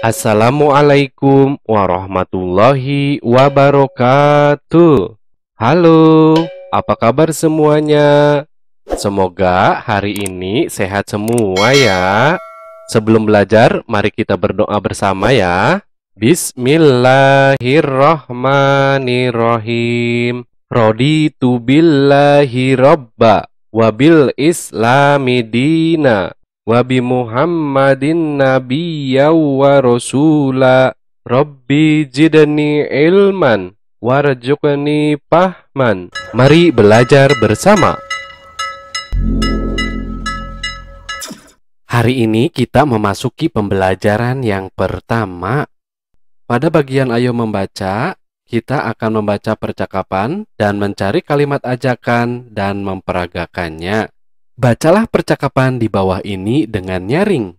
Assalamualaikum warahmatullahi wabarakatuh. Halo, apa kabar semuanya? Semoga hari ini sehat semua ya. Sebelum belajar, mari kita berdoa bersama ya. Bismillahirrahmanirrahim. Raditu billahi robba wabil islami dina Wabi Muhammadin nabiyya wa rasula. Rabbi jidni ilman warzuqni fahman. Mari belajar bersama. Hari ini kita memasuki pembelajaran yang pertama. Pada bagian ayo membaca, kita akan membaca percakapan dan mencari kalimat ajakan dan memperagakannya. Bacalah percakapan di bawah ini dengan nyaring.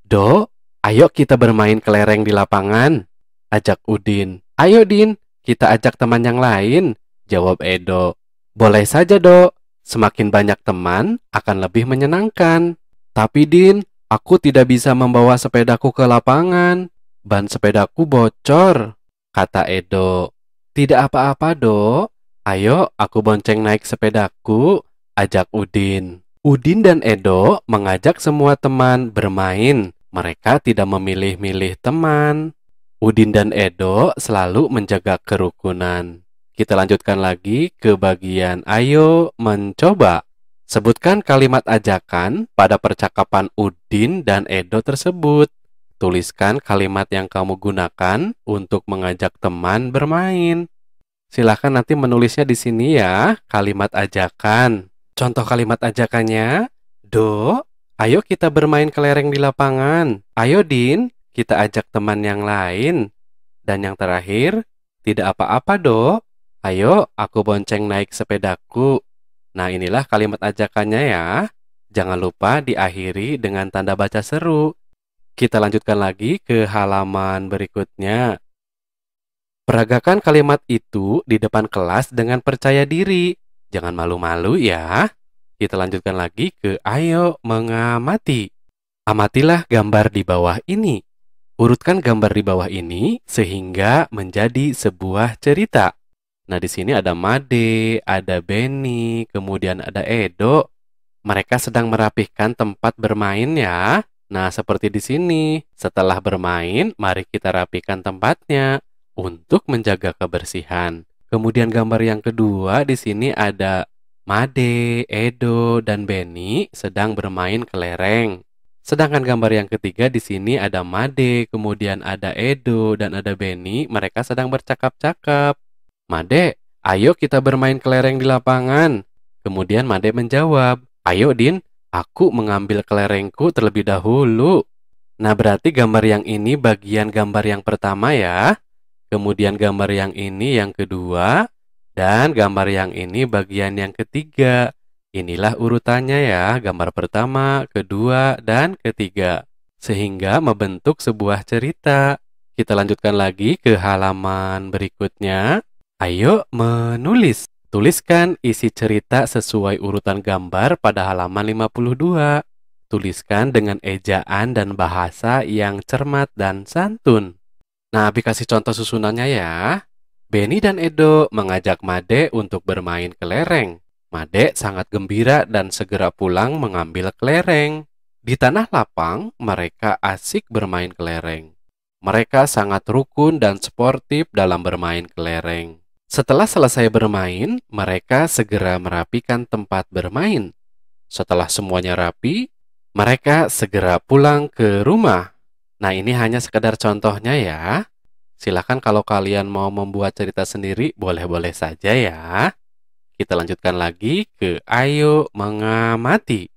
Do, ayo kita bermain kelereng di lapangan, ajak Udin. Ayo Din, kita ajak teman yang lain, jawab Edo. Boleh saja Do, semakin banyak teman akan lebih menyenangkan. Tapi Din, aku tidak bisa membawa sepedaku ke lapangan. Ban sepedaku bocor, kata Edo. Tidak apa-apa Do, ayo aku bonceng naik sepedaku, ajak Udin. Udin dan Edo mengajak semua teman bermain. Mereka tidak memilih-milih teman. Udin dan Edo selalu menjaga kerukunan. Kita lanjutkan lagi ke bagian ayo mencoba. Sebutkan kalimat ajakan pada percakapan Udin dan Edo tersebut. Tuliskan kalimat yang kamu gunakan untuk mengajak teman bermain. Silahkan nanti menulisnya di sini ya, kalimat ajakan. Contoh kalimat ajakannya, Do, ayo kita bermain kelereng di lapangan. Ayo Din, kita ajak teman yang lain. Dan yang terakhir, tidak apa-apa Do, ayo aku bonceng naik sepedaku. Nah inilah kalimat ajakannya ya. Jangan lupa diakhiri dengan tanda baca seru. Kita lanjutkan lagi ke halaman berikutnya. Peragakan kalimat itu di depan kelas dengan percaya diri. Jangan malu-malu ya. Kita lanjutkan lagi ke ayo mengamati. Amatilah gambar di bawah ini. Urutkan gambar di bawah ini sehingga menjadi sebuah cerita. Nah, di sini ada Made, ada Benny, kemudian ada Edo. Mereka sedang merapihkan tempat bermain ya. Nah, seperti di sini. Setelah bermain, mari kita rapikan tempatnya untuk menjaga kebersihan. Kemudian gambar yang kedua di sini ada Made, Edo, dan Benny sedang bermain kelereng. Sedangkan gambar yang ketiga di sini ada Made, kemudian ada Edo, dan ada Benny. Mereka sedang bercakap-cakap. Made, ayo kita bermain kelereng di lapangan. Kemudian Made menjawab, ayo Din, aku mengambil kelerengku terlebih dahulu. Nah, berarti gambar yang ini bagian gambar yang pertama ya. Kemudian gambar yang ini yang kedua, dan gambar yang ini bagian yang ketiga. Inilah urutannya ya, gambar pertama, kedua, dan ketiga. Sehingga membentuk sebuah cerita. Kita lanjutkan lagi ke halaman berikutnya. Ayo menulis. Tuliskan isi cerita sesuai urutan gambar pada halaman 52. Tuliskan dengan ejaan dan bahasa yang cermat dan santun. Nah, Abi kasih contoh susunannya ya. Benny dan Edo mengajak Made untuk bermain kelereng. Made sangat gembira dan segera pulang mengambil kelereng. Di tanah lapang, mereka asik bermain kelereng. Mereka sangat rukun dan sportif dalam bermain kelereng. Setelah selesai bermain, mereka segera merapikan tempat bermain. Setelah semuanya rapi, mereka segera pulang ke rumah. Nah, ini hanya sekedar contohnya ya. Silakan kalau kalian mau membuat cerita sendiri, boleh-boleh saja ya. Kita lanjutkan lagi ke ayo mengamati.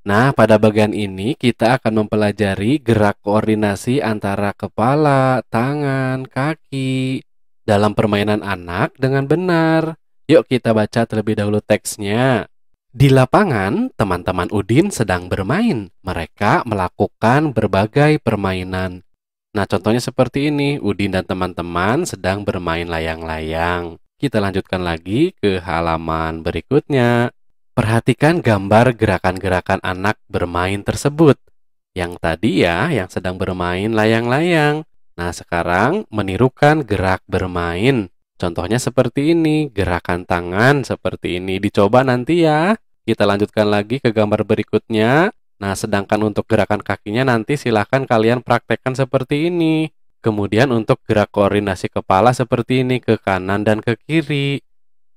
Nah, pada bagian ini kita akan mempelajari gerak koordinasi antara kepala, tangan, kaki dalam permainan anak dengan benar. Yuk kita baca terlebih dahulu teksnya. Di lapangan, teman-teman Udin sedang bermain. Mereka melakukan berbagai permainan. Nah, contohnya seperti ini. Udin dan teman-teman sedang bermain layang-layang. Kita lanjutkan lagi ke halaman berikutnya. Perhatikan gambar gerakan-gerakan anak bermain tersebut. Yang tadi ya, yang sedang bermain layang-layang. Nah, sekarang menirukan gerak bermain. Contohnya seperti ini, gerakan tangan seperti ini. Dicoba nanti ya. Kita lanjutkan lagi ke gambar berikutnya. Nah, sedangkan untuk gerakan kakinya nanti silahkan kalian praktekkan seperti ini. Kemudian untuk gerak koordinasi kepala seperti ini, ke kanan dan ke kiri.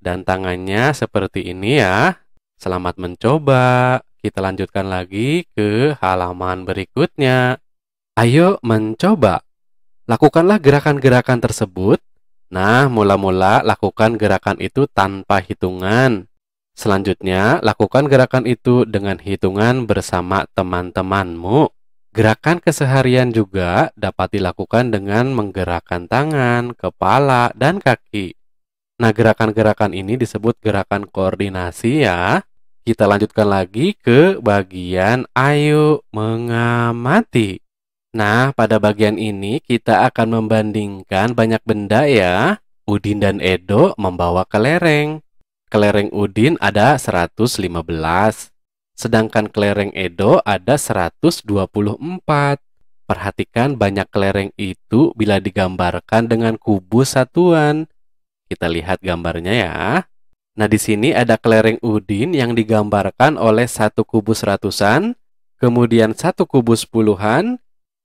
Dan tangannya seperti ini ya. Selamat mencoba. Kita lanjutkan lagi ke halaman berikutnya. Ayo mencoba. Lakukanlah gerakan-gerakan tersebut. Nah, mula-mula lakukan gerakan itu tanpa hitungan. Selanjutnya, lakukan gerakan itu dengan hitungan bersama teman-temanmu. Gerakan keseharian juga dapat dilakukan dengan menggerakkan tangan, kepala, dan kaki. Nah, gerakan-gerakan ini disebut gerakan koordinasi ya. Kita lanjutkan lagi ke bagian ayo mengamati. Nah, pada bagian ini kita akan membandingkan banyak benda ya. Udin dan Edo membawa kelereng. Kelereng Udin ada 115, sedangkan kelereng Edo ada 124. Perhatikan banyak kelereng itu bila digambarkan dengan kubus satuan. Kita lihat gambarnya ya. Nah, di sini ada kelereng Udin yang digambarkan oleh satu kubus ratusan, kemudian satu kubus puluhan,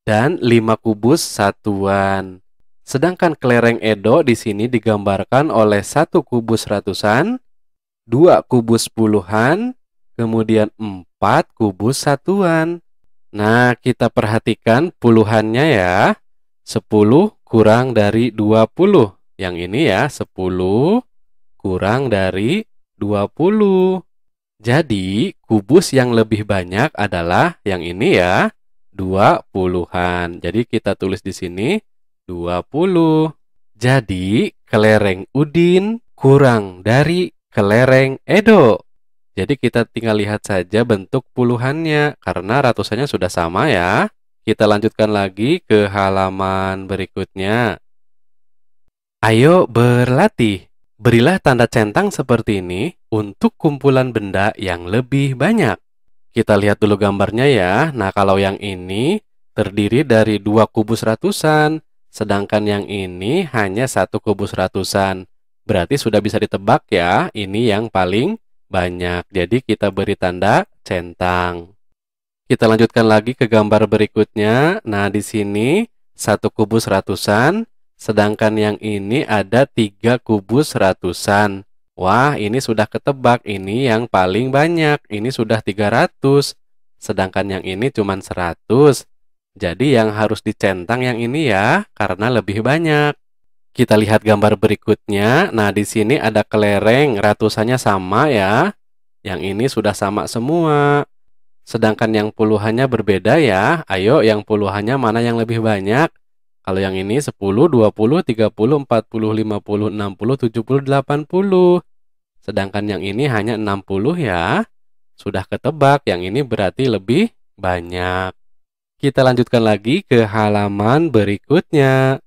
dan 5 kubus satuan. Sedangkan kelereng Edo di sini digambarkan oleh satu kubus ratusan, 2 kubus puluhan, kemudian 4 kubus satuan. Nah, kita perhatikan puluhannya ya. 10 kurang dari 20. Yang ini ya, 10 kurang dari 20. Jadi, kubus yang lebih banyak adalah yang ini ya, 20-an. Jadi, kita tulis di sini 20. Jadi, kelereng Udin kurang dari kelereng Edo. Jadi, kita tinggal lihat saja bentuk puluhannya, karena ratusannya sudah sama ya. Kita lanjutkan lagi ke halaman berikutnya. Ayo berlatih. Berilah tanda centang seperti ini untuk kumpulan benda yang lebih banyak. Kita lihat dulu gambarnya ya. Nah, kalau yang ini terdiri dari 2 kubus ratusan, sedangkan yang ini hanya 1 kubus ratusan. Berarti sudah bisa ditebak ya, ini yang paling banyak. Jadi kita beri tanda centang. Kita lanjutkan lagi ke gambar berikutnya. Nah, di sini 1 kubus ratusan, sedangkan yang ini ada 3 kubus ratusan. Wah, ini sudah ketebak. Ini yang paling banyak. Ini sudah 300. Sedangkan yang ini cuma 100. Jadi yang harus dicentang yang ini ya, karena lebih banyak. Kita lihat gambar berikutnya. Nah, di sini ada kelereng. Ratusannya sama ya. Yang ini sudah sama semua. Sedangkan yang puluhannya berbeda ya. Ayo, yang puluhannya mana yang lebih banyak? Kalau yang ini 10, 20, 30, 40, 50, 60, 70, 80. Sedangkan yang ini hanya 60 ya. Sudah ketebak, yang ini berarti lebih banyak. Kita lanjutkan lagi ke halaman berikutnya.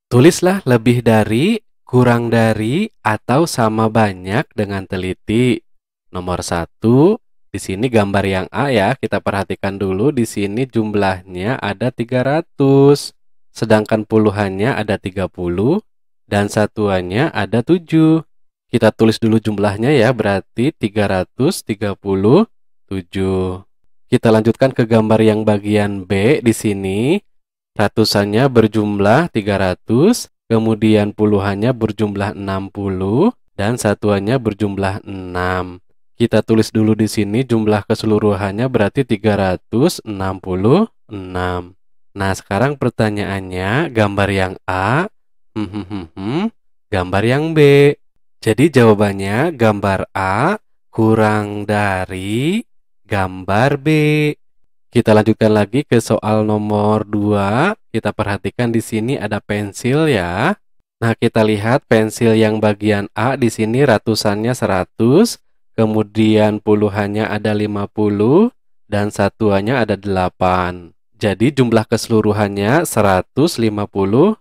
Tulislah lebih dari, kurang dari, atau sama banyak dengan teliti. Nomor 1, di sini gambar yang A ya. Kita perhatikan dulu, di sini jumlahnya ada 300. Sedangkan puluhannya ada 30 dan satuannya ada 7. Kita tulis dulu jumlahnya ya, berarti 337. Kita lanjutkan ke gambar yang bagian B di sini. Ratusannya berjumlah 300, kemudian puluhannya berjumlah 60 dan satuannya berjumlah 6. Kita tulis dulu di sini jumlah keseluruhannya berarti 366. Nah, sekarang pertanyaannya, gambar yang A, gambar yang B. Jadi jawabannya gambar A kurang dari gambar B. Kita lanjutkan lagi ke soal nomor 2. Kita perhatikan di sini ada pensil ya. Nah, kita lihat pensil yang bagian A di sini ratusannya 100, kemudian puluhannya ada 50 dan satuannya ada 8. Jadi jumlah keseluruhannya 158.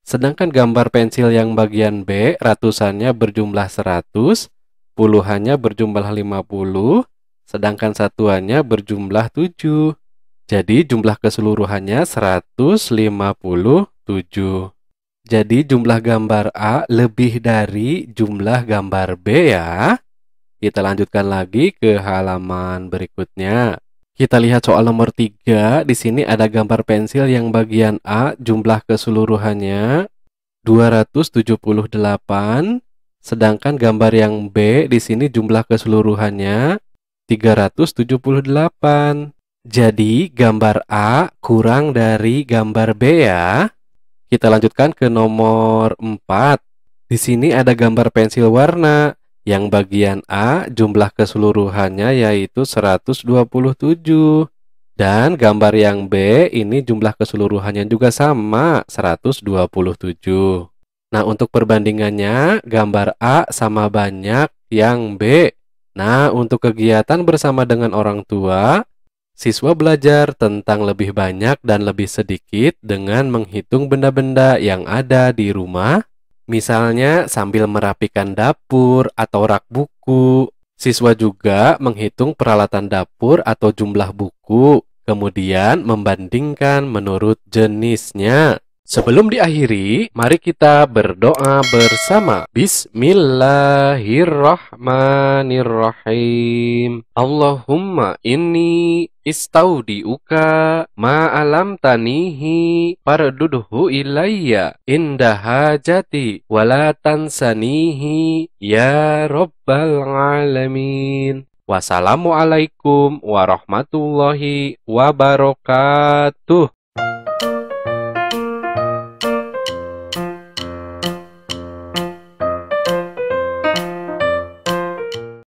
Sedangkan gambar pensil yang bagian B, ratusannya berjumlah 100, puluhannya berjumlah 50, sedangkan satuannya berjumlah 7. Jadi jumlah keseluruhannya 157. Jadi jumlah gambar A lebih dari jumlah gambar B ya. Kita lanjutkan lagi ke halaman berikutnya. Kita lihat soal nomor 3. Di sini ada gambar pensil yang bagian A jumlah keseluruhannya 278, sedangkan gambar yang B di sini jumlah keseluruhannya 378. Jadi gambar A kurang dari gambar B ya. Kita lanjutkan ke nomor 4. Di sini ada gambar pensil warna. Yang bagian A jumlah keseluruhannya yaitu 127. Dan gambar yang B ini jumlah keseluruhannya juga sama, 127. Nah, untuk perbandingannya, gambar A sama banyak yang B. Nah, untuk kegiatan bersama dengan orang tua, siswa belajar tentang lebih banyak dan lebih sedikit dengan menghitung benda-benda yang ada di rumah. Misalnya sambil merapikan dapur atau rak buku. Siswa juga menghitung peralatan dapur atau jumlah buku, kemudian membandingkan menurut jenisnya. Sebelum diakhiri, mari kita berdoa bersama. Bismillahirrahmanirrahim. Allahumma inni istaudiuka ma'alam tanihi fardudhu ilayya inda hajati wala tansanihi ya rabbal alamin. Wassalamualaikum warahmatullahi wabarakatuh.